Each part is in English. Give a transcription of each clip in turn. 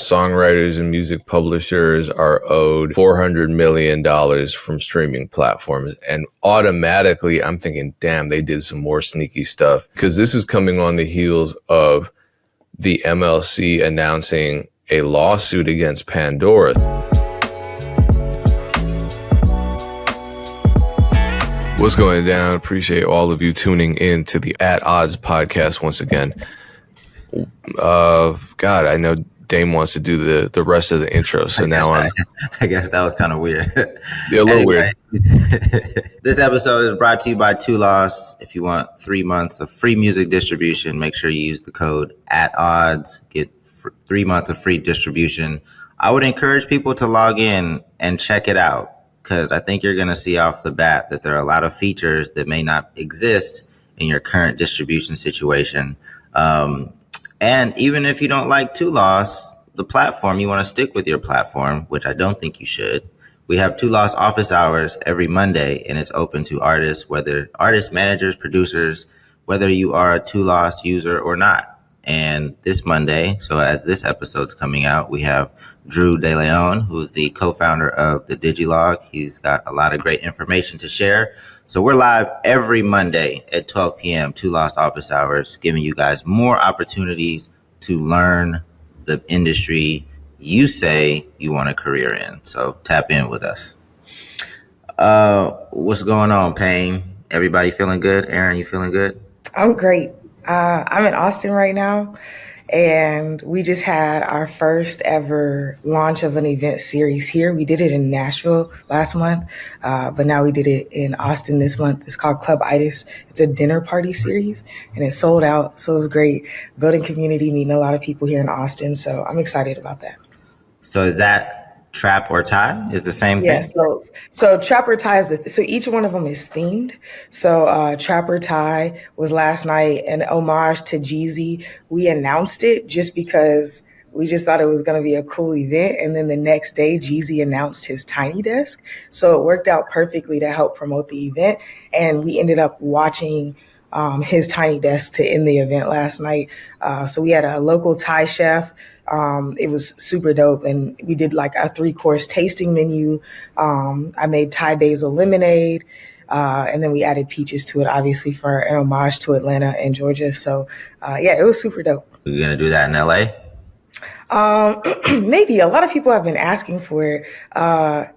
Songwriters and music publishers are owed $400 million from streaming platforms. And automatically, I'm thinking, damn, they did some more sneaky stuff. Because this is coming on the heels of the MLC announcing a lawsuit against Pandora. What's going down? Appreciate all of you tuning in to the At Odds podcast once again. God, I know Dame wants to do the rest of the intro, so I guess that was kind of weird. Yeah, a little weird. This episode is brought to you by Two Loss. If you want 3 months of free music distribution, make sure you use the code @odds. Get 3 months of free distribution. I would encourage people to log in and check it out, because I think you're going to see off the bat that there are a lot of features that may not exist in your current distribution situation. And even if you don't like Two Loss, the platform, you want to stick with your platform, which I don't think you should. We have Two Loss office hours every Monday, and it's open to artists, managers, producers, whether you are a Two Loss user or not. And this Monday, so as this episode's coming out, we have Drew DeLeon, who's the co-founder of the Digilog. He's got a lot of great information to share. So we're live every Monday at 12 p.m., Two Lost office hours, giving you guys more opportunities to learn the industry you say you want a career in. So tap in with us. What's going on, Payne? Everybody feeling good? Erinn, you feeling good? I'm great. I'm in Austin right now, and we just had our first ever launch of an event series here. We did it in Nashville last month, but now we did it in Austin this month. It's called Clubitis. It's a dinner party series, and it sold out, so it was great. Building community, meeting a lot of people here in Austin, so I'm excited about that. So is that Trap or Tie? Is the same thing? Yeah, so Trap or Tie so each one of them is themed. So Trap or Tie was last night an homage to Jeezy. We announced it just because we just thought it was going to be a cool event. And then the next day, Jeezy announced his Tiny Desk. So it worked out perfectly to help promote the event. And we ended up watching his Tiny Desk to end the event last night. So we had a local Thai chef. It was super dope, and we did like a 3-course tasting menu. I made Thai basil lemonade, and then we added peaches to it, obviously for an homage to Atlanta and Georgia. So yeah, it was super dope. You're gonna do that in LA? Maybe. A lot of people have been asking for it.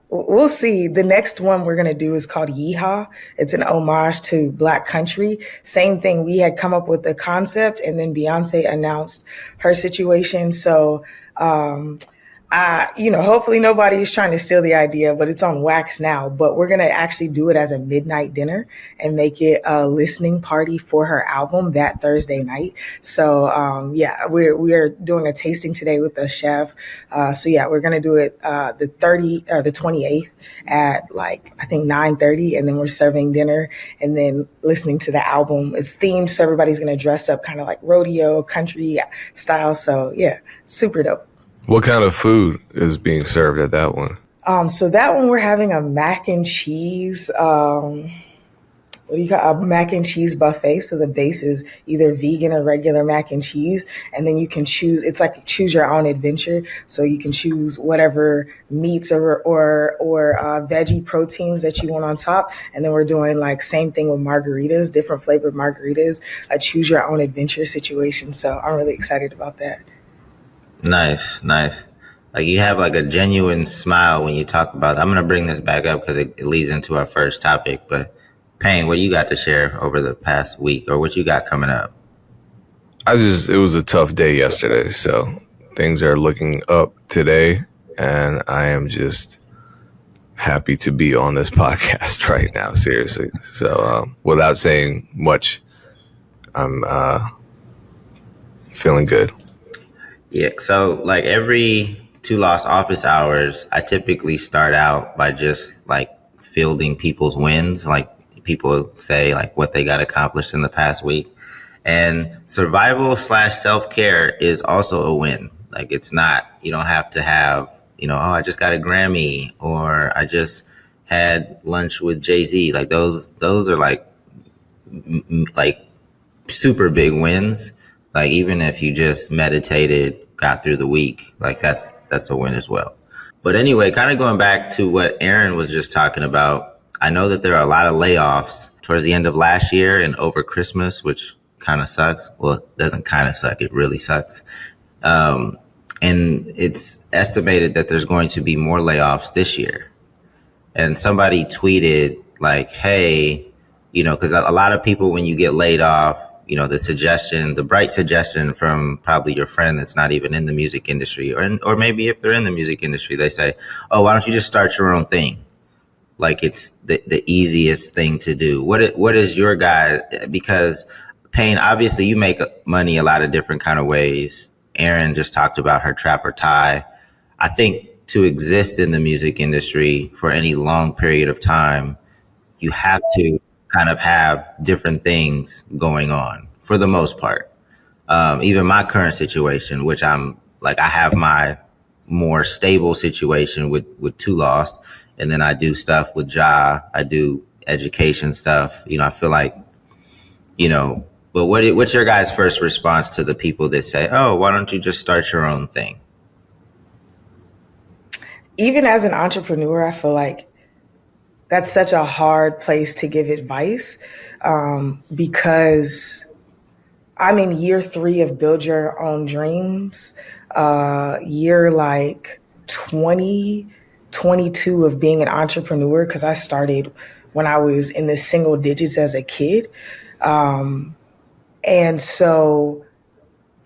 We'll see. The next one we're going to do is called Yeehaw. It's an homage to Black country. Same thing. We had come up with the concept, and then Beyonce announced her situation. So, hopefully nobody is trying to steal the idea, but it's on wax now. But we're going to actually do it as a midnight dinner and make it a listening party for her album that Thursday night. So, we are doing a tasting today with the chef. We're going to do it the 28th at I think 9:30, and then we're serving dinner and then listening to the album. It's themed, so everybody's going to dress up kind of like rodeo, country style. So yeah, super dope. What kind of food is being served at that one? So that one we're having a mac and cheese, a mac and cheese buffet. So the base is either vegan or regular mac and cheese. And then you can choose, it's like choose your own adventure. So you can choose whatever meats or veggie proteins that you want on top. And then we're doing same thing with margaritas, different flavored margaritas, a choose your own adventure situation. So I'm really excited about that. Nice. You have a genuine smile when you talk about it. I'm going to bring this back up because it leads into our first topic. But Payne, what you got to share over the past week, or what you got coming up? It was a tough day yesterday. So things are looking up today, and I am just happy to be on this podcast right now. Seriously. So without saying much, I'm feeling good. Yeah, so every Two Lost office hours, I typically start out by just fielding people's wins. People say what they got accomplished in the past week. And survival/self-care is also a win. It's not, you don't have to have, I just got a Grammy, or I just had lunch with Jay-Z. Those are super big wins. Even if you just meditated got through the week, like that's a win as well. But anyway, kind of going back to what Erinn was just talking about, I know that there are a lot of layoffs towards the end of last year and over Christmas, which kind of sucks. Well, it doesn't kind of suck. It really sucks. And it's estimated that there's going to be more layoffs this year. And somebody tweeted like, hey, you know, because a lot of people, when you get laid off, you know, the bright suggestion from probably your friend that's not even in the music industry, or maybe if they're in the music industry, they say, oh, why don't you just start your own thing? Like it's the easiest thing to do. What is your guy? Because Payne, obviously you make money a lot of different kind of ways. Erinn just talked about her trap or tie. I think to exist in the music industry for any long period of time, you have to kind of have different things going on for the most part. Even my current situation, which I'm like, I have my more stable situation with Too Lost, and then I do stuff with Ja. I do education stuff. You know, I feel like, you know, but what's your guys' first response to the people that say, oh, why don't you just start your own thing? Even as an entrepreneur, I feel like that's such a hard place to give advice, because I'm in year 3 of Build Your Own Dreams, year like 20, 22 of being an entrepreneur, because I started when I was in the single digits as a kid. And so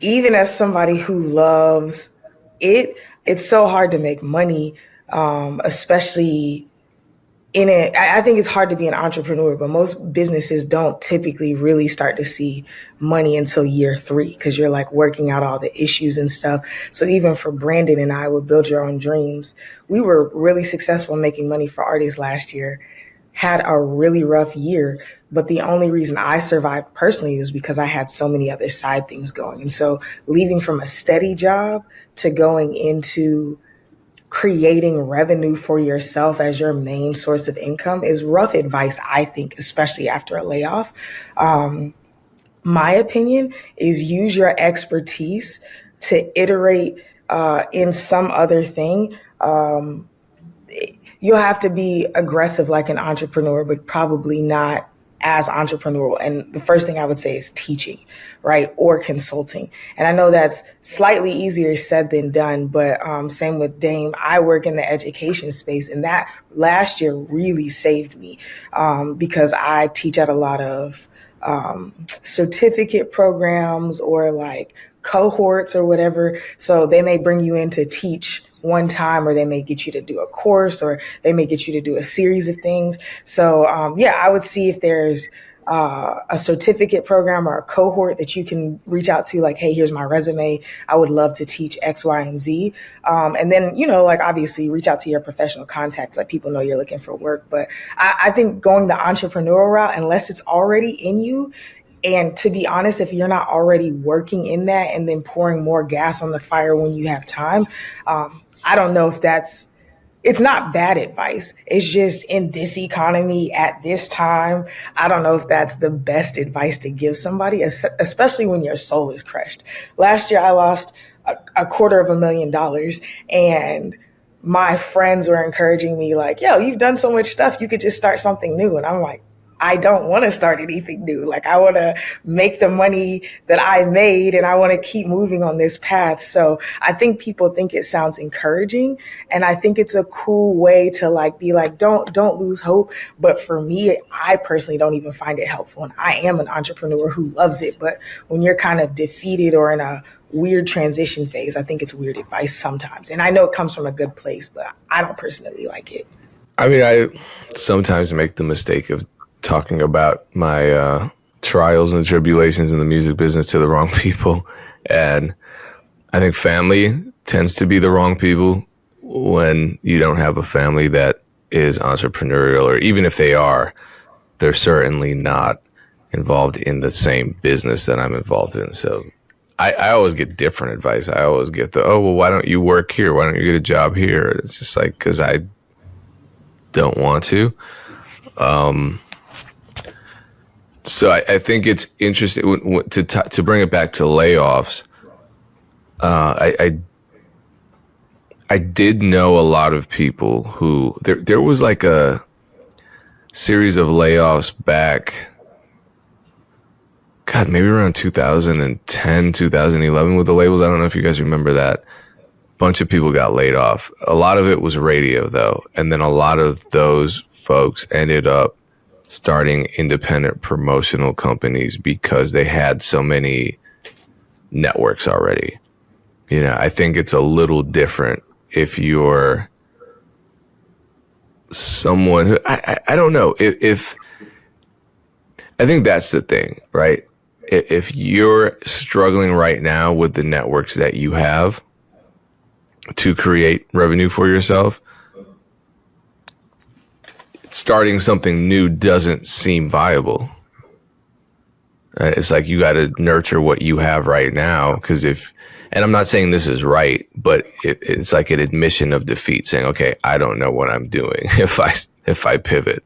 even as somebody who loves it, it's so hard to make money, especially in it. I think it's hard to be an entrepreneur, but most businesses don't typically really start to see money until year 3, because you're like working out all the issues and stuff. So even for Brandon and I with Build Your Own Dreams, we were really successful in making money for artists last year, had a really rough year. But the only reason I survived personally is because I had so many other side things going. And so leaving from a steady job to going into creating revenue for yourself as your main source of income is rough advice, I think, especially after a layoff. My opinion is use your expertise to iterate in some other thing. You'll have to be aggressive like an entrepreneur, but probably not as entrepreneurial. And the first thing I would say is teaching, right? Or consulting. And I know that's slightly easier said than done, but same with Dame. I work in the education space, and that last year really saved me because I teach at a lot of certificate programs or like cohorts or whatever. So they may bring you in to teach one time, or they may get you to do a course, or they may get you to do a series of things. So I would see if there's a certificate program or a cohort that you can reach out to, like, hey, here's my resume. I would love to teach X, Y, and Z. And then, like obviously reach out to your professional contacts, let people know you're looking for work. But I think going the entrepreneurial route, unless it's already in you, and to be honest, if you're not already working in that and then pouring more gas on the fire when you have time, I don't know if it's not bad advice. It's just in this economy at this time, I don't know if that's the best advice to give somebody, especially when your soul is crushed. Last year, I lost $250,000, and my friends were encouraging me like, yo, you've done so much stuff. You could just start something new. And I'm like, I don't want to start anything new. Like, I want to make the money that I made, and I want to keep moving on this path. So I think people think it sounds encouraging, and I think it's a cool way to like be like, don't lose hope. But for me, I personally don't even find it helpful. And I am an entrepreneur who loves it. But when you're kind of defeated or in a weird transition phase, I think it's weird advice sometimes. And I know it comes from a good place, but I don't personally like it. I mean, I sometimes make the mistake of talking about my trials and tribulations in the music business to the wrong people. And I think family tends to be the wrong people when you don't have a family that is entrepreneurial, or even if they are, they're certainly not involved in the same business that I'm involved in. So I always get different advice. I always get why don't you work here? Why don't you get a job here? It's just like, because I don't want to. So I think it's interesting to bring it back to layoffs. I did know a lot of people who there was like a series of layoffs back, God, maybe around 2010, 2011 with the labels. I don't know if you guys remember that. Bunch of people got laid off. A lot of it was radio though. And then a lot of those folks ended up starting independent promotional companies because they had so many networks already. You know, I think it's a little different if you're someone who, I don't know if I think that's the thing, right? If you're struggling right now with the networks that you have to create revenue for yourself, starting something new doesn't seem viable. Right? It's like you got to nurture what you have right now, because and I'm not saying this is right, but it's like an admission of defeat, saying, okay, I don't know what I'm doing if I pivot.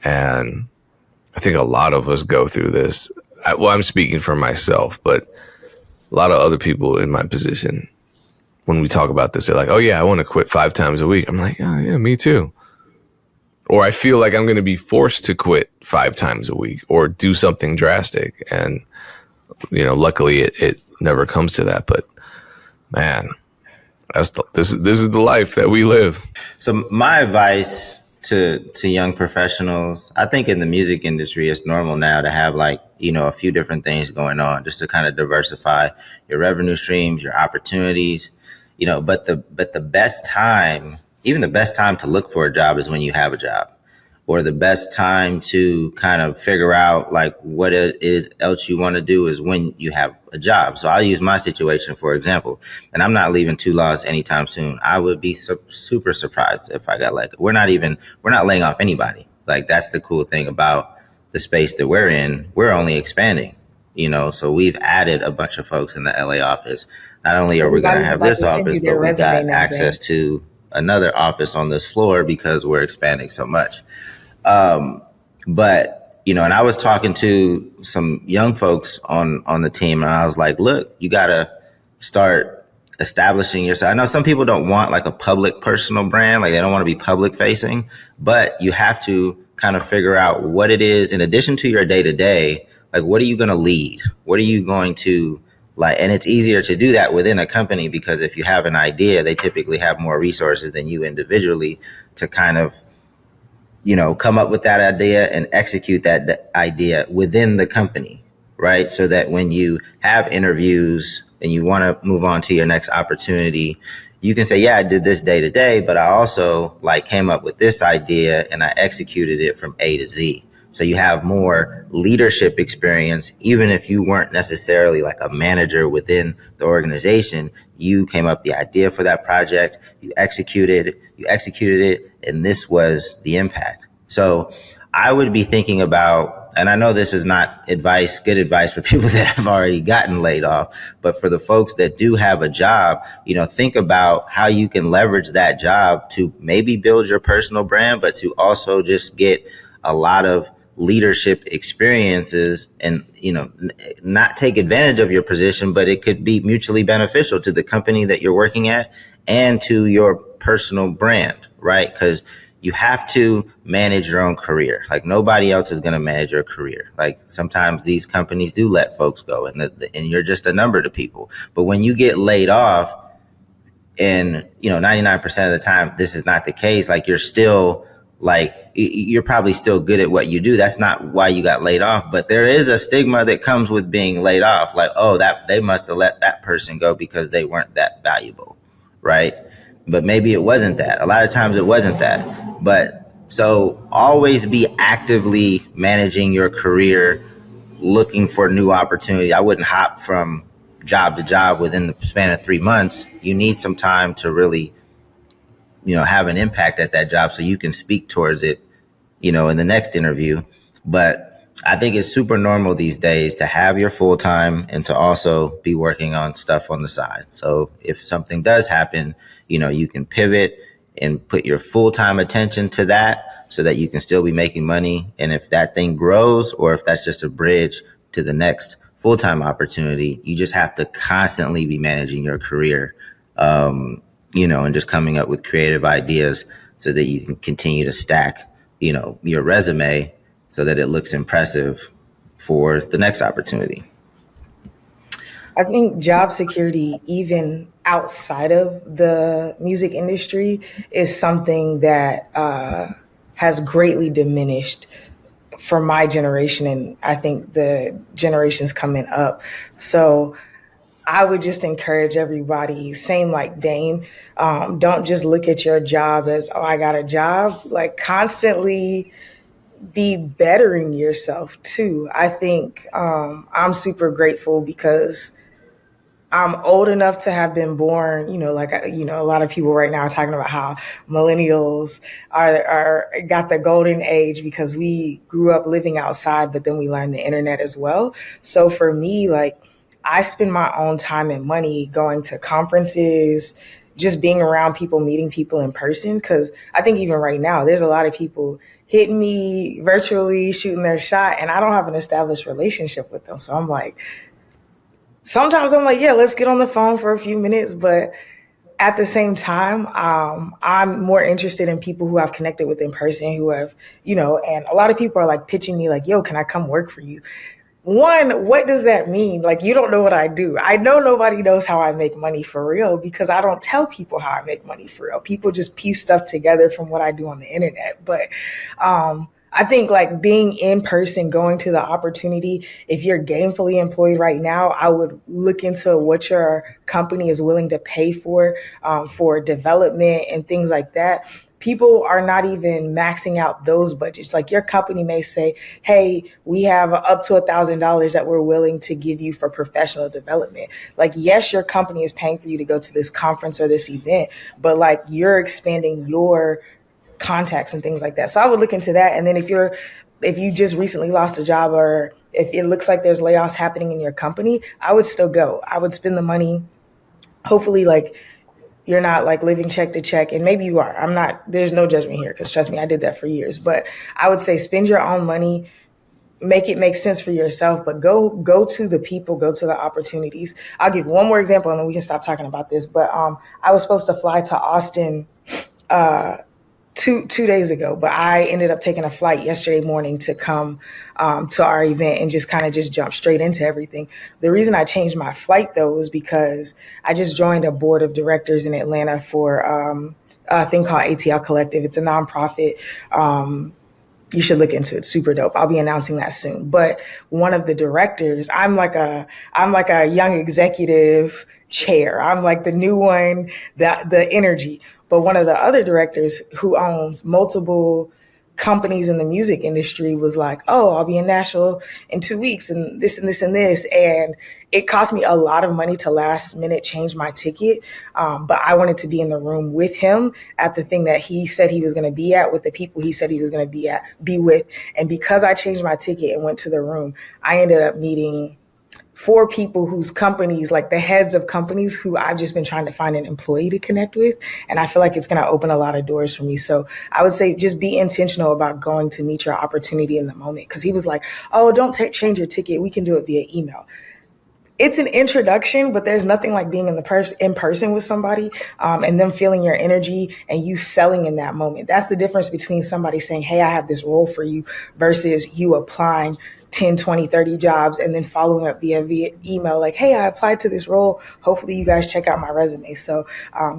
And I think a lot of us go through this. I'm speaking for myself, but a lot of other people in my position, when we talk about this, they're like, oh yeah, I want to quit 5 times a week. I'm like, oh yeah, me too. Or I feel like I'm going to be forced to quit 5 times a week or do something drastic. And, you know, luckily it never comes to that. But man, this is the life that we live. So my advice to young professionals, I think in the music industry, it's normal now to have like, you know, a few different things going on just to kind of diversify your revenue streams, your opportunities, you know, but the best time, even the best time to look for a job is when you have a job, or the best time to kind of figure out like what it is else you want to do is when you have a job. So I'll use my situation, for example, and I'm not leaving Two Laws anytime soon. I would be super surprised if I got like, we're not laying off anybody. Like that's the cool thing about the space that we're in. We're only expanding, you know, so we've added a bunch of folks in the LA office. Not only are we going to have this office, but we've got access to another office on this floor because we're expanding so much. But, you know, and I was talking to some young folks on the team, and I was like, look, you got to start establishing yourself. I know some people don't want like a public personal brand, like they don't want to be public facing, but you have to kind of figure out what it is in addition to your day to day. Like, what are you going to lead? What are you going to like? And it's easier to do that within a company because if you have an idea, they typically have more resources than you individually to kind of, you know, come up with that idea and execute that idea within the company, right? So that when you have interviews and you want to move on to your next opportunity, you can say, yeah, I did this day to day, but I also like came up with this idea and I executed it from A to Z. So you have more leadership experience, even if you weren't necessarily like a manager within the organization. You came up with the idea for that project, you executed it, and this was the impact. So I would be thinking about, and I know this is not good advice for people that have already gotten laid off, but for the folks that do have a job, you know, think about how you can leverage that job to maybe build your personal brand, but to also just get a lot of leadership experiences and, you know, not take advantage of your position, but it could be mutually beneficial to the company that you're working at and to your personal brand, right? Because you have to manage your own career. Like nobody else is going to manage your career. Like sometimes these companies do let folks go and you're just a number to people. But when you get laid off, and, you know, 99% of the time, this is not the case. Like you're still like, you're probably still good at what you do. That's not why you got laid off, but there is a stigma that comes with being laid off. Like, oh, that they must have let that person go because they weren't that valuable. Right. But maybe it wasn't that. A lot of times it wasn't that. But so always be actively managing your career, looking for new opportunity. I wouldn't hop from job to job within the span of 3 months. You need some time to really, you know, have an impact at that job so you can speak towards it, you know, in the next interview. But I think it's super normal these days to have your full time and to also be working on stuff on the side. So if something does happen, you know, you can pivot and put your full time attention to that so that you can still be making money. And if that thing grows or if that's just a bridge to the next full-time opportunity. You just have to constantly be managing your career, and just coming up with creative ideas so that you can continue to stack, your resume so that it looks impressive for the next opportunity. I think job security, even outside of the music industry, is something that has greatly diminished for my generation, and I think the generations coming up. So I would just encourage everybody, same like Dane, don't just look at your job as, oh, I got a job. Like, constantly be bettering yourself too. I think I'm super grateful because I'm old enough to have been born, a lot of people right now are talking about how millennials are got the golden age because we grew up living outside, but then we learned the internet as well. So for me, like, I spend my own time and money going to conferences, just being around people, meeting people in person. Cause I think even right now, there's a lot of people hitting me virtually, shooting their shot, and I don't have an established relationship with them. So I'm like, sometimes I'm like, yeah, let's get on the phone for a few minutes. But at the same time, I'm more interested in people who I've connected with in person, who have, and a lot of people are like pitching me like, yo, can I come work for you? One, what does that mean? Like, you don't know what I do. I know nobody knows how I make money for real because I don't tell people how I make money for real. People just piece stuff together from what I do on the internet. But I think like being in person, going to the opportunity, if you're gainfully employed right now, I would look into what your company is willing to pay for development and things like that. People are not even maxing out those budgets. Like, your company may say, hey, we have up to $1,000 that we're willing to give you for professional development. Like, yes, your company is paying for you to go to this conference or this event, but like, you're expanding your contacts and things like that. So I would look into that. And then if you just recently lost a job, or if it looks like there's layoffs happening in your company, I would still go. I would spend the money. Hopefully, like, you're not like living check to check, and maybe you are. I'm not, there's no judgment here, because trust me, I did that for years. But I would say spend your own money, make it make sense for yourself, but go to the people, go to the opportunities. I'll give one more example and then we can stop talking about this. But I was supposed to fly to Austin two days ago, but I ended up taking a flight yesterday morning to come to our event and just kind of just jump straight into everything. The reason I changed my flight though was because I just joined a board of directors in Atlanta for a thing called ATL Collective. It's a nonprofit. You should look into it. Super dope. I'll be announcing that soon. But one of the directors, I'm like a young executive chair. I'm like the new one, the energy. But one of the other directors who owns multiple companies in the music industry was like, oh, I'll be in Nashville in 2 weeks and this and this and this. And it cost me a lot of money to last minute change my ticket. But I wanted to be in the room with him at the thing that he said he was going to be at, with the people he said he was going to be with. And because I changed my ticket and went to the room, I ended up meeting 4 people whose companies, like the heads of companies who I've just been trying to find an employee to connect with. And I feel like it's going to open a lot of doors for me. So I would say just be intentional about going to meet your opportunity in the moment. Because he was like, oh, don't change your ticket. We can do it via email. It's an introduction, but there's nothing like being in person with somebody and them feeling your energy and you selling in that moment. That's the difference between somebody saying, hey, I have this role for you, versus you applying 10, 20, 30 jobs and then following up via email like, hey, I applied to this role. Hopefully you guys check out my resume. So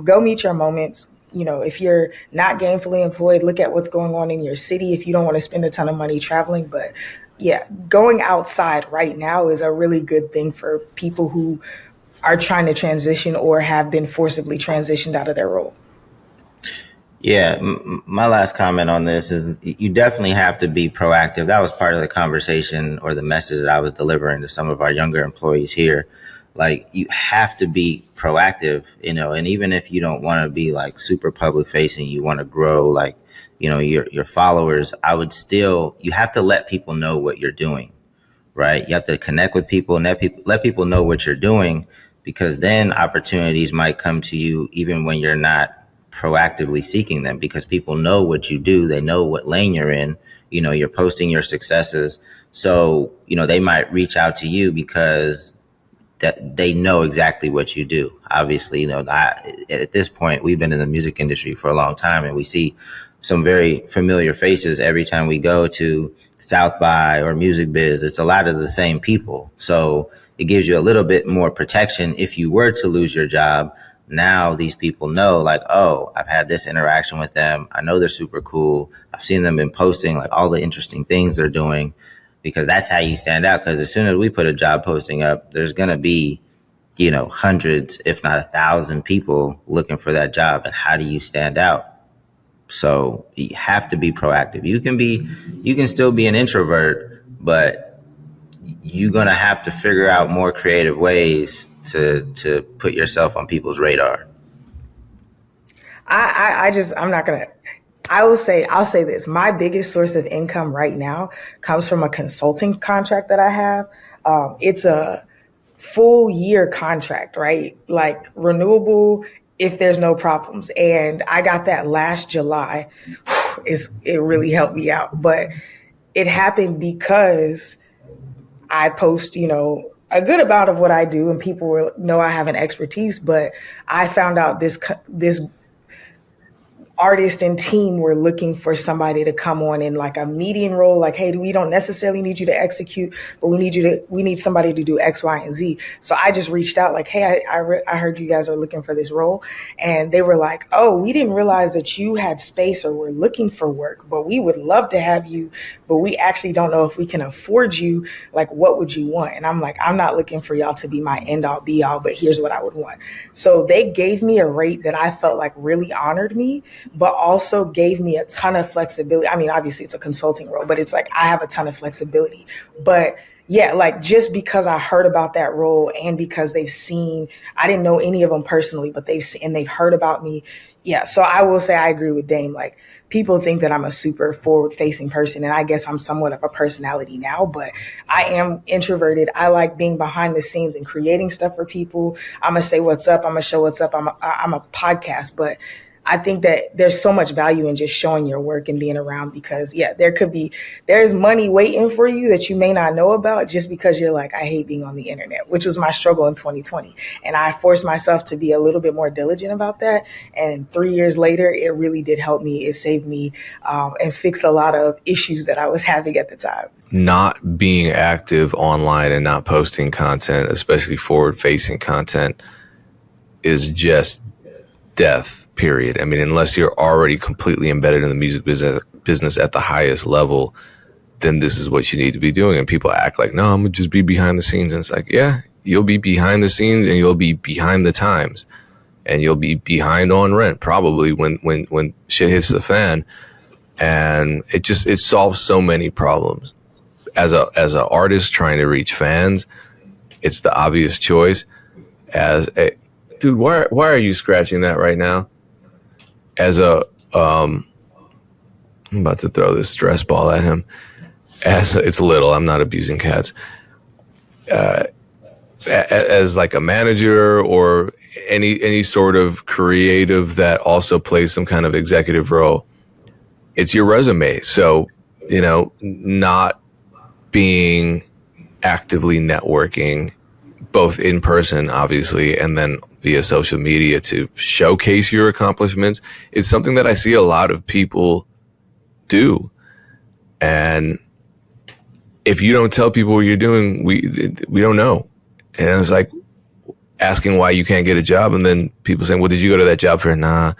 go meet your moments. You know, if you're not gainfully employed, look at what's going on in your city if you don't want to spend a ton of money traveling. But yeah, going outside right now is a really good thing for people who are trying to transition or have been forcibly transitioned out of their role. Yeah, my last comment on this is you definitely have to be proactive. That was part of the conversation or the message that I was delivering to some of our younger employees here. Like, you have to be proactive, and even if you don't want to be like super public facing, you want to grow like, your followers, you have to let people know what you're doing, right? You have to connect with people and let people know what you're doing, because then opportunities might come to you even when you're not proactively seeking them, because people know what you do. They know what lane you're in. You know, you're posting your successes. So, you know, they might reach out to you because that they know exactly what you do. Obviously, you know, at this point, we've been in the music industry for a long time, and we see some very familiar faces every time we go to South by or Music Biz. It's a lot of the same people. So it gives you a little bit more protection if you were to lose your job. Now these people know, like, oh, I've had this interaction with them. I know they're super cool. I've seen them in posting, like, all the interesting things they're doing, because that's how you stand out. Because as soon as we put a job posting up, there's going to be, you know, hundreds, if not 1,000 people looking for that job. And how do you stand out? So you have to be proactive. You can still be an introvert, but you're going to have to figure out more creative ways to put yourself on people's radar. I'll say this. My biggest source of income right now comes from a consulting contract that I have. It's a full year contract, right? Like renewable if there's no problems. And I got that last July. It really helped me out. But it happened because I post, you know, a good amount of what I do, and people know I have an expertise. But I found out this artist and team were looking for somebody to come on in like a median role. Like, hey, we don't necessarily need you to execute, but we need somebody to do X, Y, and Z. So I just reached out like, hey, I heard you guys are looking for this role. And they were like, oh, we didn't realize that you had space or were looking for work, but we would love to have you, but we actually don't know if we can afford you. Like, what would you want? And I'm like, I'm not looking for y'all to be my end all be all, but here's what I would want. So they gave me a rate that I felt like really honored me, but also gave me a ton of flexibility. I mean, obviously it's a consulting role, but it's like I have a ton of flexibility. But yeah, like just because I heard about that role and because they've seen, I didn't know any of them personally, but they've heard about me. Yeah. So I will say I agree with Dame. Like people think that I'm a super forward facing person, and I guess I'm somewhat of a personality now, but I am introverted. I like being behind the scenes and creating stuff for people. I'm going to say what's up. I'm going to show what's up. I'm a podcast, but I think that there's so much value in just showing your work and being around, because yeah, there's money waiting for you that you may not know about just because you're like, I hate being on the internet, which was my struggle in 2020. And I forced myself to be a little bit more diligent about that. And 3 years later, it really did help me. It saved me and fixed a lot of issues that I was having at the time. Not being active online and not posting content, especially forward facing content, is just death, period. I mean, unless you're already completely embedded in the music business at the highest level, then this is what you need to be doing. And people act like, no, I'm gonna just be behind the scenes. And it's like, yeah, you'll be behind the scenes and you'll be behind the times and you'll be behind on rent probably when shit hits the fan. And it solves so many problems. As an artist trying to reach fans, it's the obvious choice. Dude, why are you scratching that right now? I'm about to throw this stress ball at him. It's little. I'm not abusing cats. As like a manager or any sort of creative that also plays some kind of executive role, it's your resume. So, you know, not being actively networking, both in person, obviously, and then via social media to showcase your accomplishments, it's something that I see a lot of people do. And if you don't tell people what you're doing, we don't know. And it's like asking why you can't get a job, and then people saying, well, did you go to that job fair? Nah.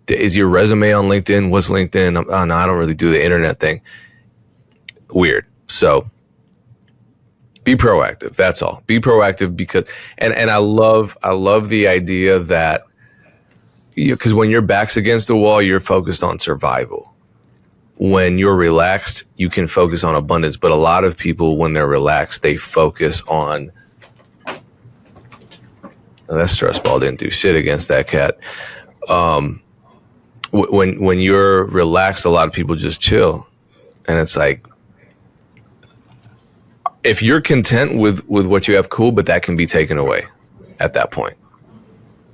Is your resume on LinkedIn? What's LinkedIn? Oh, no, I don't really do the internet thing. Weird. So be proactive. That's all. Be proactive because, and I love the idea that, because when your back's against the wall, you're focused on survival. When you're relaxed, you can focus on abundance. But a lot of people, when they're relaxed, they focus on, that stress ball didn't do shit against that cat. When you're relaxed, a lot of people just chill. And it's like, if you're content with what you have, cool, but that can be taken away at that point.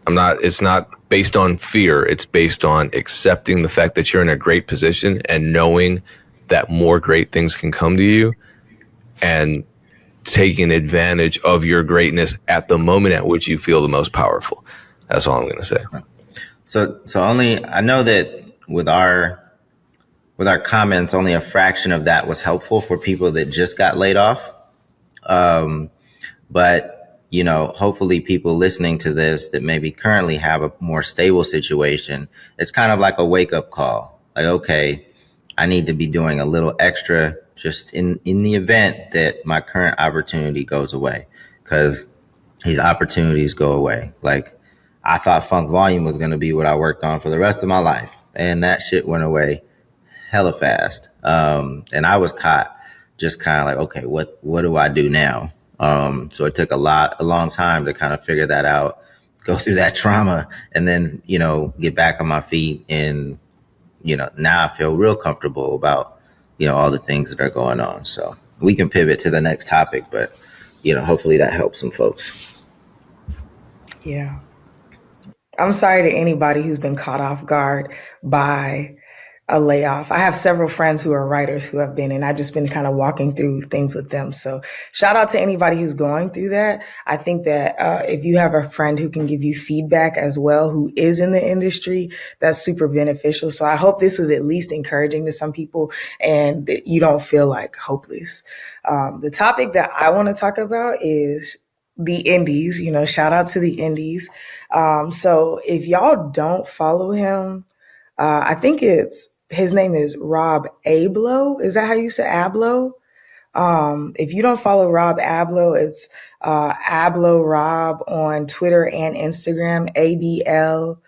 It's not based on fear. It's based on accepting the fact that you're in a great position and knowing that more great things can come to you, and taking advantage of your greatness at the moment at which you feel the most powerful. That's all I'm going to say. So only, I know that with our comments, only a fraction of that was helpful for people that just got laid off. But, you know, hopefully people listening to this that maybe currently have a more stable situation, it's kind of like a wake up call. Like, okay, I need to be doing a little extra just in the event that my current opportunity goes away, because these opportunities go away. Like, I thought Funk Volume was going to be what I worked on for the rest of my life, and that shit went away hella fast. And I was caught just kind of like, okay, what do I do now? So it took a long time to kind of figure that out, go through that trauma, and then, you know, get back on my feet. And, you know, now I feel real comfortable about, you know, all the things that are going on. So we can pivot to the next topic, but, you know, hopefully that helps some folks. Yeah. I'm sorry to anybody who's been caught off guard by a layoff. I have several friends who are writers who have been, and I've just been kind of walking through things with them. So shout out to anybody who's going through that. I think that if you have a friend who can give you feedback as well, who is in the industry, that's super beneficial. So I hope this was at least encouraging to some people and that you don't feel like hopeless. The topic that I want to talk about is the indies. You know, shout out to the indies. So if y'all don't follow him, I think his name is Rob Abloh. Is that how you say Abloh? If you don't follow Rob Abloh, it's Abloh Rob on Twitter and Instagram, ABELOW.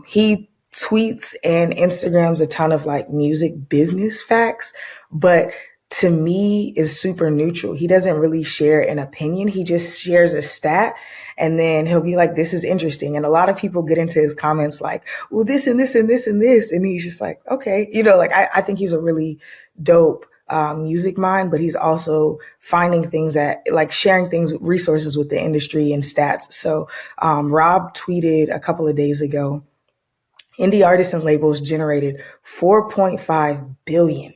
He tweets and Instagrams a ton of like music business facts, but to me is super neutral. He doesn't really share an opinion. He just shares a stat. And then he'll be like, this is interesting. And a lot of people get into his comments like, well, this and this and this and this. And he's just like, okay, you know, like I think he's a really dope music mind, but he's also finding things that like sharing things, resources with the industry and stats. So Rob tweeted a couple of days ago, indie artists and labels generated 4.5 billion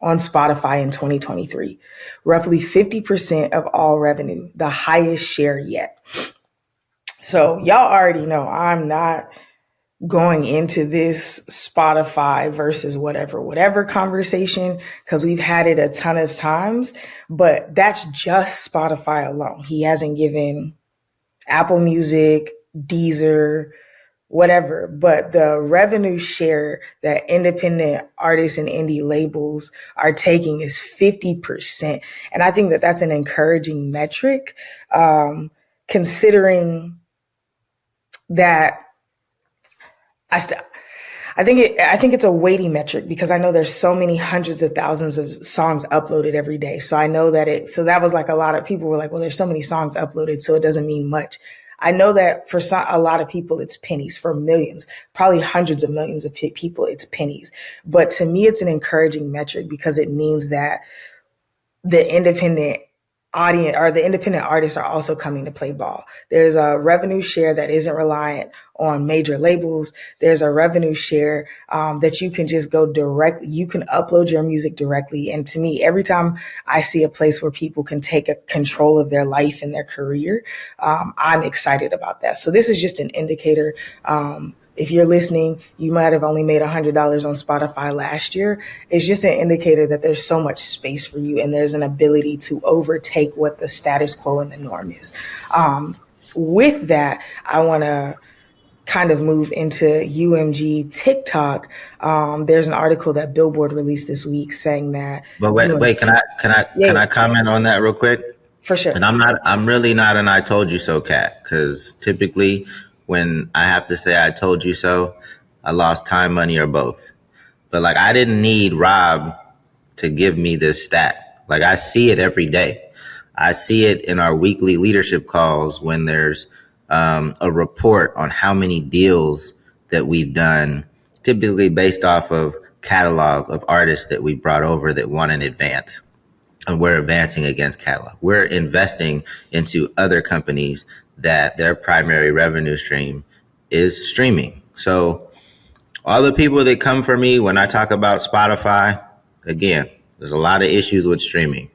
on Spotify in 2023, roughly 50% of all revenue, the highest share yet. So y'all already know I'm not going into this Spotify versus whatever conversation, because we've had it a ton of times, but that's just Spotify alone. He hasn't given Apple Music, Deezer, whatever, but the revenue share that independent artists and indie labels are taking is 50%. And I think that that's an encouraging metric, considering that I think it's a weighty metric, because I know there's so many hundreds of thousands of songs uploaded every day. So I know that so that was like a lot of people were like, well, there's so many songs uploaded, so it doesn't mean much. I know that for a lot of people, it's pennies. For millions, probably hundreds of millions of people, it's pennies. But to me, it's an encouraging metric, because it means that the independent audience or the independent artists are also coming to play ball. There's a revenue share that isn't reliant on major labels. There's a revenue share that you can just go directly. You can upload your music directly. And to me, every time I see a place where people can take control of their life and their career, I'm excited about that. So this is just an indicator. If you're listening, you might have only made $100 on Spotify last year. It's just an indicator that there's so much space for you and there's an ability to overtake what the status quo and the norm is. With that, I want to kind of move into UMG TikTok. There's an article that Billboard released this week saying that. But wait, can I comment on that real quick? For sure. And I'm really not an I told you so cat, because typically when I have to say I told you so, I lost time, money, or both. But like, I didn't need Rob to give me this stat. Like, I see it every day. I see it in our weekly leadership calls when there's a report on how many deals that we've done, typically based off of catalog of artists that we brought over that won in advance. and we're advancing against catalog. We're investing into other companies that their primary revenue stream is streaming. So all the people that come for me when I talk about Spotify, again, there's a lot of issues with streaming,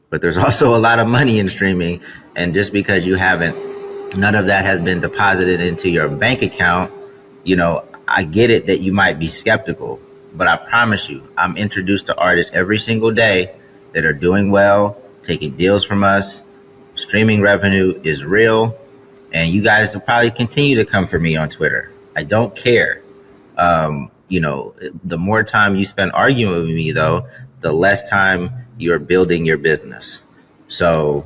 but there's also a lot of money in streaming. And just because none of that has been deposited into your bank account, I get it that you might be skeptical, but I promise you, I'm introduced to artists every single day that are doing well, taking deals from us. Streaming revenue is real, and you guys will probably continue to come for me on Twitter. I don't care. The more time you spend arguing with me, though, the less time you're building your business. So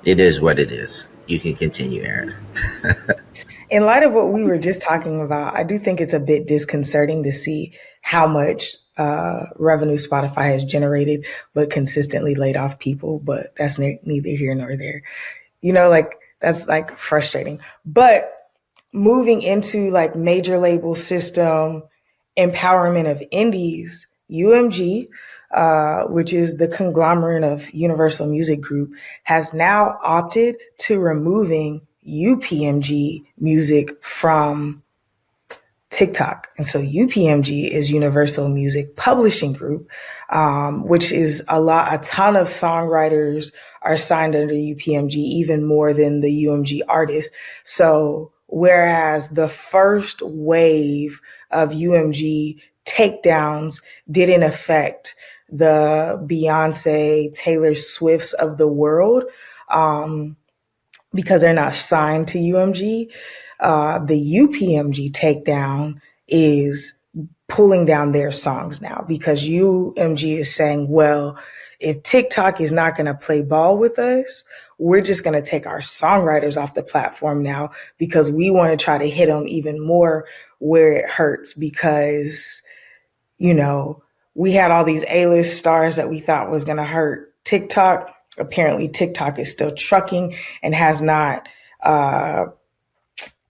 it is what it is. You can continue, Erinn. In light of what we were just talking about, I do think it's a bit disconcerting to see how much revenue Spotify has generated, but consistently laid off people. But that's neither here nor there. That's frustrating. But moving into major label system empowerment of indies, UMG, which is the conglomerate of Universal Music Group, has now opted to removing UPMG music from TikTok. And so UPMG is Universal Music Publishing Group, which is a ton of songwriters are signed under UPMG, even more than the UMG artists. So whereas the first wave of UMG takedowns didn't affect the Beyonce, Taylor Swifts of the world, because they're not signed to UMG, the UPMG takedown is pulling down their songs now because UMG is saying, well, if TikTok is not going to play ball with us, we're just going to take our songwriters off the platform now because we want to try to hit them even more where it hurts because, we had all these A-list stars that we thought was going to hurt TikTok. Apparently TikTok is still trucking and has not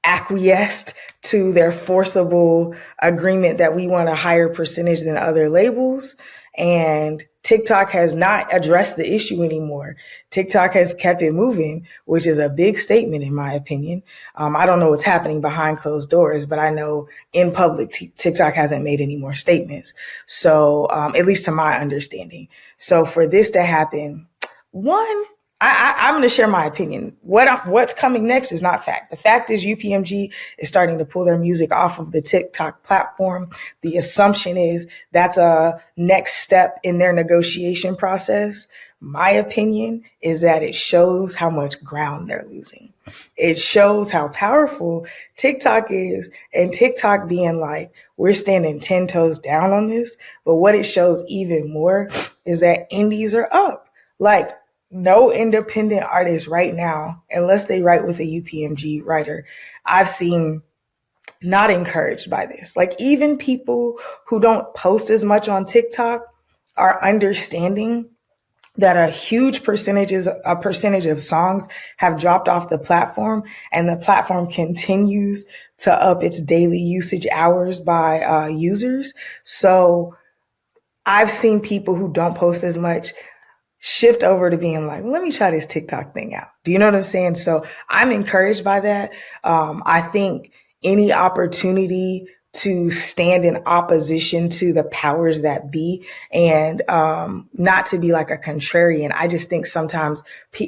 acquiesced to their forcible agreement that we want a higher percentage than other labels. And TikTok has not addressed the issue anymore. TikTok has kept it moving, which is a big statement in my opinion. I don't know what's happening behind closed doors, but I know in public, TikTok hasn't made any more statements. So, at least to my understanding. So for this to happen, one, I'm going to share my opinion. What's coming next is not fact. The fact is UPMG is starting to pull their music off of the TikTok platform. The assumption is that's a next step in their negotiation process. My opinion is that it shows how much ground they're losing. It shows how powerful TikTok is, and TikTok being like, we're standing 10 toes down on this. But what it shows even more is that indies are up. No independent artist right now, unless they write with a UPMG writer, I've seen not encouraged by this. Even people who don't post as much on TikTok are understanding that a percentage of songs have dropped off the platform, and the platform continues to up its daily usage hours by users. So I've seen people who don't post as much shift over to being like, let me try this TikTok thing out. Do you know what I'm saying? So I'm encouraged by that. I think any opportunity to stand in opposition to the powers that be and not to be like a contrarian. I just think sometimes,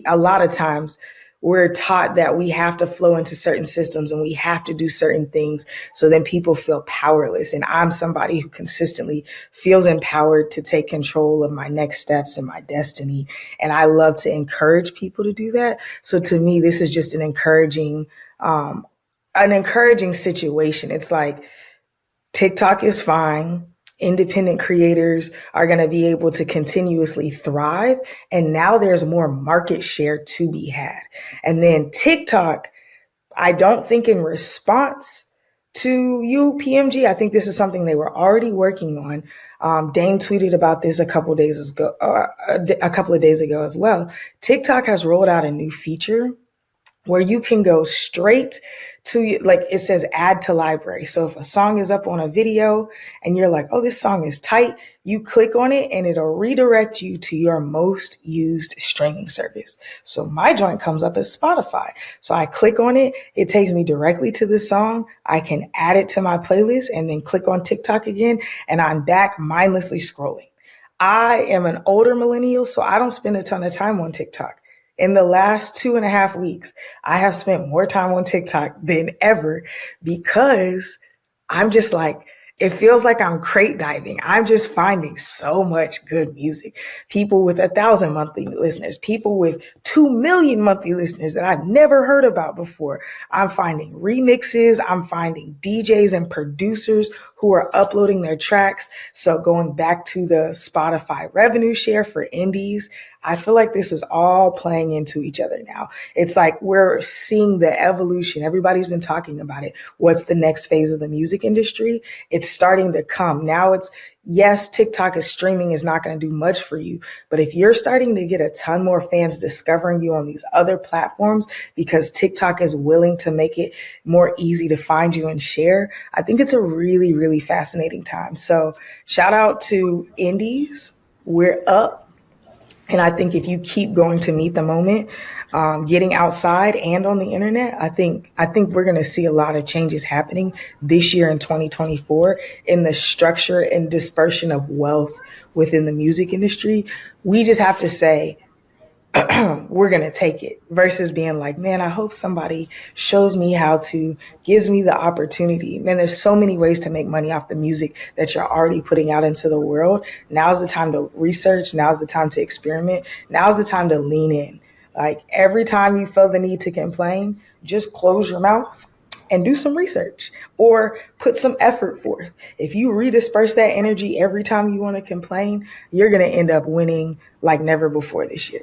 a lot of times, we're taught that we have to flow into certain systems and we have to do certain things. So then people feel powerless. And I'm somebody who consistently feels empowered to take control of my next steps and my destiny. And I love to encourage people to do that. So to me, this is just an encouraging situation. It's like TikTok is fine. Independent creators are going to be able to continuously thrive. And now there's more market share to be had. And then TikTok, I don't think in response to UPMG, I think this is something they were already working on. Dame tweeted about this a couple of days ago as well. TikTok has rolled out a new feature where you can go straight to, like, it says add to library. So if a song is up on a video and you're like, oh, this song is tight, you click on it and it'll redirect you to your most used streaming service. So my joint comes up as Spotify. So I click on it. It takes me directly to the song. I can add it to my playlist and then click on TikTok again. And I'm back mindlessly scrolling. I am an older millennial, so I don't spend a ton of time on TikTok. In the last 2.5 weeks, I have spent more time on TikTok than ever because I'm just like, it feels like I'm crate diving. I'm just finding so much good music. People with 1,000 monthly listeners, people with 2 million monthly listeners that I've never heard about before. I'm finding remixes. I'm finding DJs and producers who are uploading their tracks. So going back to the Spotify revenue share for indies, I feel like this is all playing into each other now. It's like we're seeing the evolution. Everybody's been talking about it. What's the next phase of the music industry? It's starting to come. Now it's, yes, TikTok is streaming is not going to do much for you. But if you're starting to get a ton more fans discovering you on these other platforms because TikTok is willing to make it more easy to find you and share, I think it's a really, really fascinating time. So shout out to indies. We're up. And I think if you keep going to meet the moment, getting outside and on the internet, I think we're going to see a lot of changes happening this year in 2024 in the structure and dispersion of wealth within the music industry. We just have to say, we're going to take it versus being like, man, I hope somebody shows me how to, gives me the opportunity. Man, there's so many ways to make money off the music that you're already putting out into the world. Now's the time to research. Now's the time to experiment. Now's the time to lean in. Like every time you feel the need to complain, just close your mouth and do some research or put some effort forth. If you redisperse that energy every time you want to complain, you're going to end up winning like never before this year.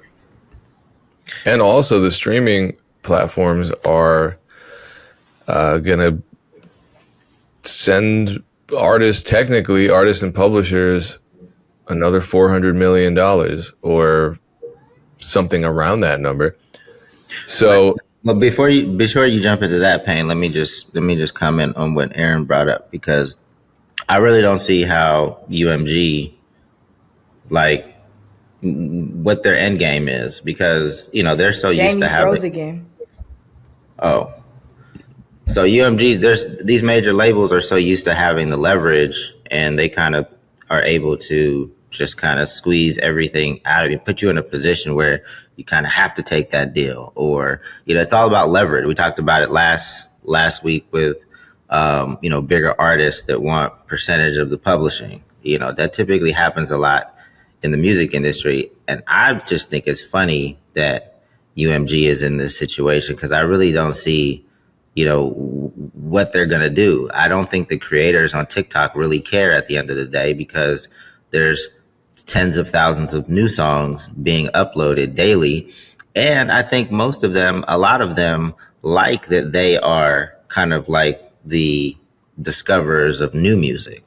And also the streaming platforms are going to send artists and publishers another $400 million or something around that number. So, well, before you jump into that, Payne, let me just comment on what Erinn brought up, because I really don't see how UMG, like, what their end game is, because they're so used to having. Froze again. Oh, so UMG, there's these major labels are so used to having the leverage, and they kind of are able to just kind of squeeze everything out of you, put you in a position where you kind of have to take that deal, or it's all about leverage. We talked about it last week with bigger artists that want percentage of the publishing. That typically happens a lot in the music industry. And I just think it's funny that UMG is in this situation, because I really don't see, what they're going to do. I don't think the creators on TikTok really care at the end of the day, because there's tens of thousands of new songs being uploaded daily. And I think a lot of them like that they are kind of like the discoverers of new music,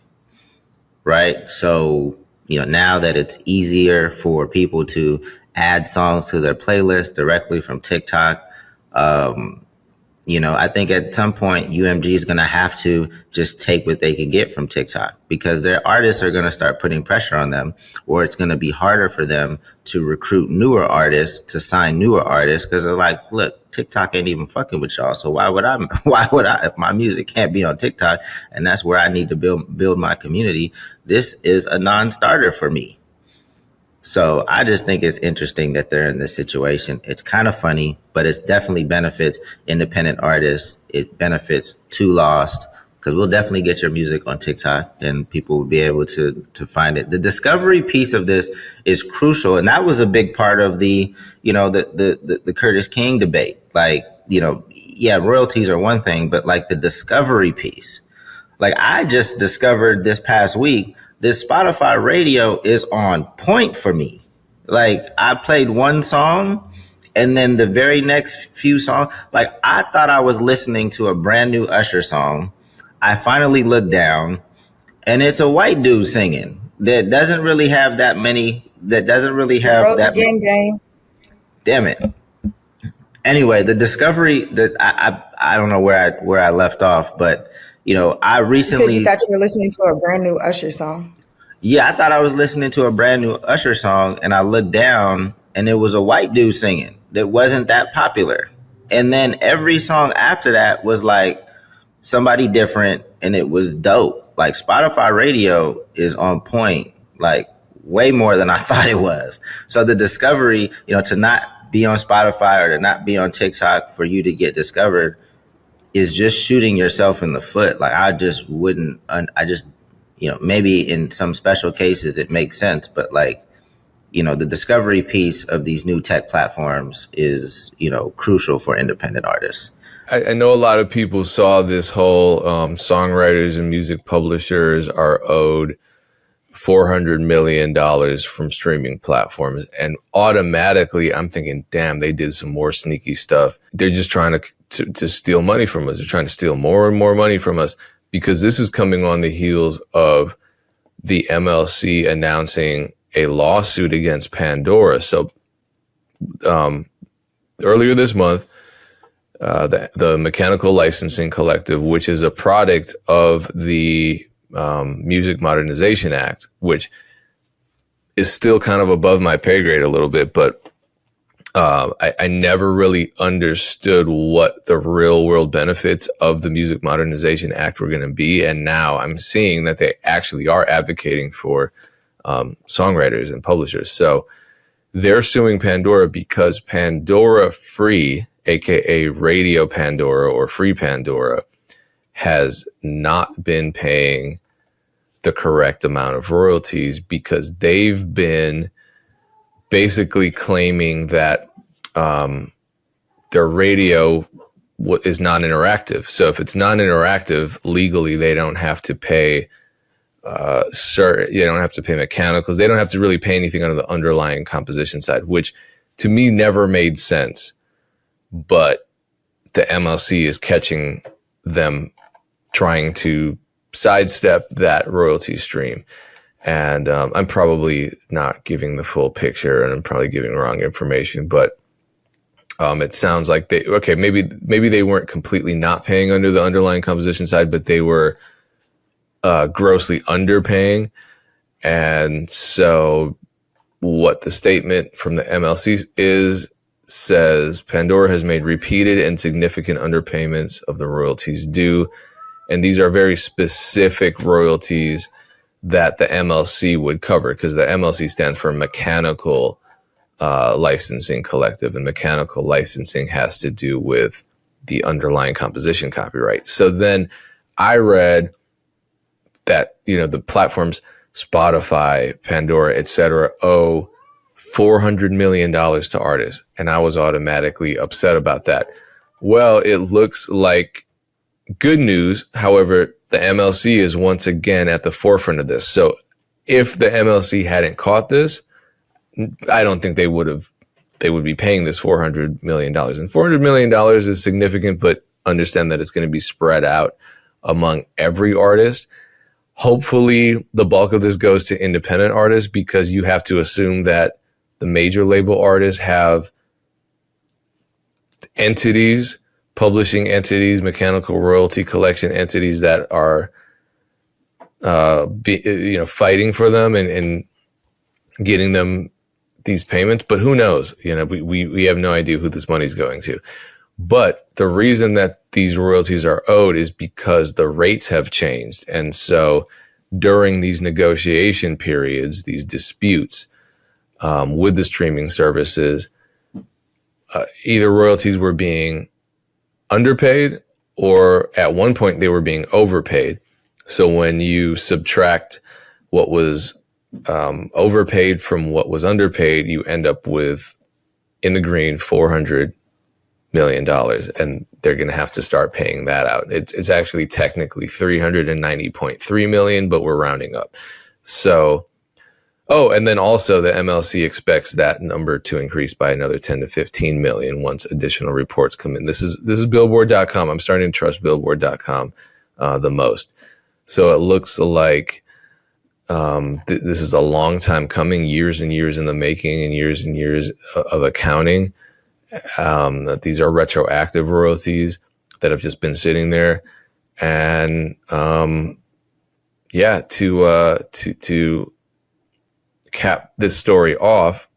right? So now that it's easier for people to add songs to their playlist directly from TikTok, I think at some point UMG is going to have to just take what they can get from TikTok, because their artists are going to start putting pressure on them, or it's going to be harder for them to recruit newer artists, to sign newer artists, because they're like, look, TikTok ain't even fucking with y'all. So why would I, if my music can't be on TikTok, and that's where I need to build my community, this is a non-starter for me. So I just think it's interesting that they're in this situation. It's kind of funny, but it definitely benefits independent artists. It benefits Too Lost, because we'll definitely get your music on TikTok and people will be able to find it. The discovery piece of this is crucial. And that was a big part of the Curtis King debate. Like, royalties are one thing, but like the discovery piece. Like, I just discovered this past week, this Spotify radio is on point for me. Like, I played one song, and then the very next few songs, like, I thought I was listening to a brand new Usher song. I finally looked down, and it's a white dude singing that doesn't really have that many, that doesn't really have Froze that. again, gang. Damn it. Anyway, the discovery that I don't know where I left off, but I You said you recently, thought you were listening to a brand new Usher song. yeah, I thought I was listening to a brand new Usher song, and I looked down, and it was a white dude singing that wasn't that popular. And then every song after that was like somebody different, and it was dope. Like Spotify radio is on point, like way more than I thought it was. So the discovery, to not be on Spotify or to not be on TikTok for you to get discovered is just shooting yourself in the foot. Like I just wouldn't, I just, maybe in some special cases it makes sense, but like, the discovery piece of these new tech platforms is, crucial for independent artists. I know a lot of people saw this whole songwriters and music publishers are owed $400 million from streaming platforms. And automatically I'm thinking, damn, they did some more sneaky stuff. They're just trying to steal money from us. They're trying to steal more and more money from us, because this is coming on the heels of the MLC announcing a lawsuit against Pandora. So earlier this month, the Mechanical Licensing Collective, which is a product of the Music Modernization Act, which is still kind of above my pay grade a little bit, but I never really understood what the real world benefits of the Music Modernization Act were going to be. And now I'm seeing that they actually are advocating for songwriters and publishers. So they're suing Pandora because Pandora Free, aka Radio Pandora or Free Pandora, has not been paying the correct amount of royalties, because they've been basically claiming that their radio is non-interactive. So if it's non-interactive, legally they don't have to pay they don't have to pay mechanicals. They don't have to really pay anything on the underlying composition side, which to me never made sense. But the MLC is catching them trying to sidestep that royalty stream. And I'm probably not giving the full picture, and I'm probably giving wrong information, but it sounds like maybe they weren't completely not paying under the underlying composition side, but they were grossly underpaying. And so what the statement from the MLC says Pandora has made repeated and significant underpayments of the royalties due. And these are very specific royalties that the MLC would cover, because the MLC stands for Mechanical Licensing Collective, and mechanical licensing has to do with the underlying composition copyright. So then I read that, the platforms Spotify, Pandora, etc., owe $400 million to artists. And I was automatically upset about that. Well, it looks like good news. However, the MLC is once again at the forefront of this. So if the MLC hadn't caught this, I don't think they would be paying this $400 million. And $400 million is significant, but understand that it's going to be spread out among every artist. Hopefully the bulk of this goes to independent artists, because you have to assume that the major label artists have entities, publishing entities, mechanical royalty collection entities that are fighting for them and getting them these payments. But who knows? We have no idea who this money's going to. But the reason that these royalties are owed is because the rates have changed. And so during these negotiation periods, these disputes with the streaming services, either royalties were being underpaid, or at one point they were being overpaid. So when you subtract what was overpaid from what was underpaid, you end up with, in the green, $400 million, and they're going to have to start paying that out. It's actually technically $390.3 million, but we're rounding up. So, and then also the MLC expects that number to increase by another 10 to 15 million once additional reports come in. This is Billboard.com. I'm starting to trust Billboard.com the most. So it looks like this is a long time coming, years and years in the making, and years of accounting. that these are retroactive royalties that have just been sitting there. And to cap this story off,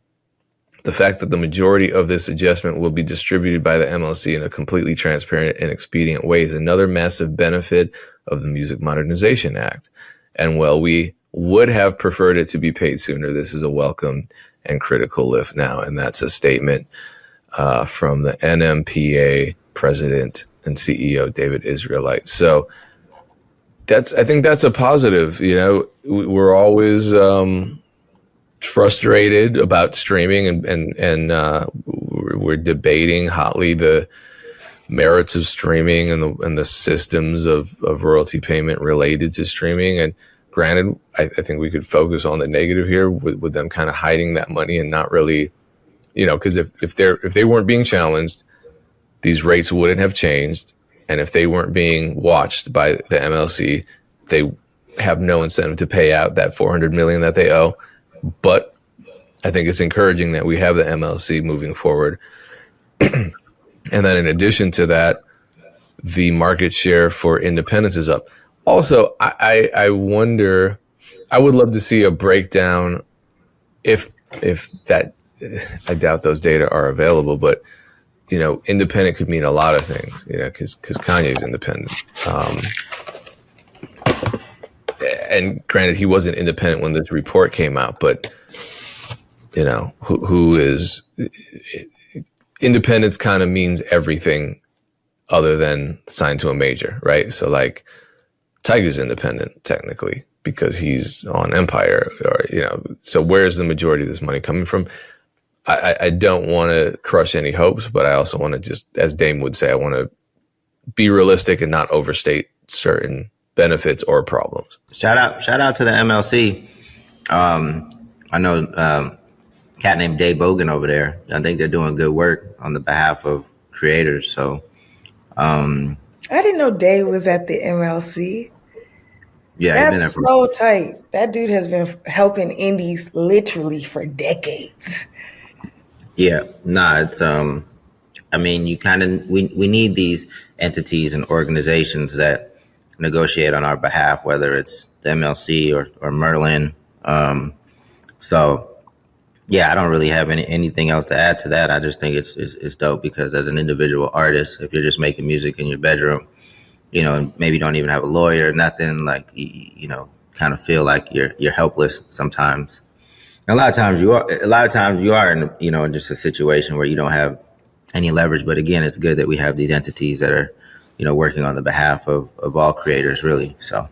the fact that the majority of this adjustment will be distributed by the MLC in a completely transparent and expedient way is another massive benefit of the Music Modernization Act. And while we would have preferred it to be paid sooner, this is a welcome and critical lift now. And that's a statement from the NMPA president and CEO, David Israelite. So I think that's a positive. You know, we're always frustrated about streaming, and we're debating hotly the merits of streaming and the systems of royalty payment related to streaming. And granted, I think we could focus on the negative here with them kind of hiding that money and not really, you know, because if they weren't being challenged, these rates wouldn't have changed. And if they weren't being watched by the MLC, they have no incentive to pay out that $400 million that they owe. But I think it's encouraging that we have the MLC moving forward. And then in addition to that, the market share for independents is up. Also, I wonder, I would love to see a breakdown if that, I doubt those data are available, but you know, independent could mean a lot of things, you know, because Kanye's independent. And granted, he wasn't independent when this report came out, but you know, who is independence kind of means everything other than signed to a major, right? So like Tiger's independent technically because he's on Empire, or you know, so where's the majority of this money coming from? I don't want to crush any hopes, but I also want to just, as Dame would say, I want to be realistic and not overstate certain benefits or problems. Shout out to the MLC. I know a cat named Dave Bogan over there. I think they're doing good work on the behalf of creators. So I didn't know Dave was at the MLC. Yeah, that's so tight. That dude has been helping indies literally for decades. Yeah, it's I mean, you kind of we need these entities and organizations that negotiate on our behalf, whether it's the MLC or Merlin. So yeah, I don't really have anything else to add to that. I just think it's dope because as an individual artist, if you're just making music in your bedroom, you know, and maybe don't even have a lawyer or nothing, like you know, kind of feel like you're helpless sometimes. A lot of times you are in, you know, in just a situation where you don't have any leverage. But again, it's good that we have these entities that are, you know, working on the behalf of all creators, really. So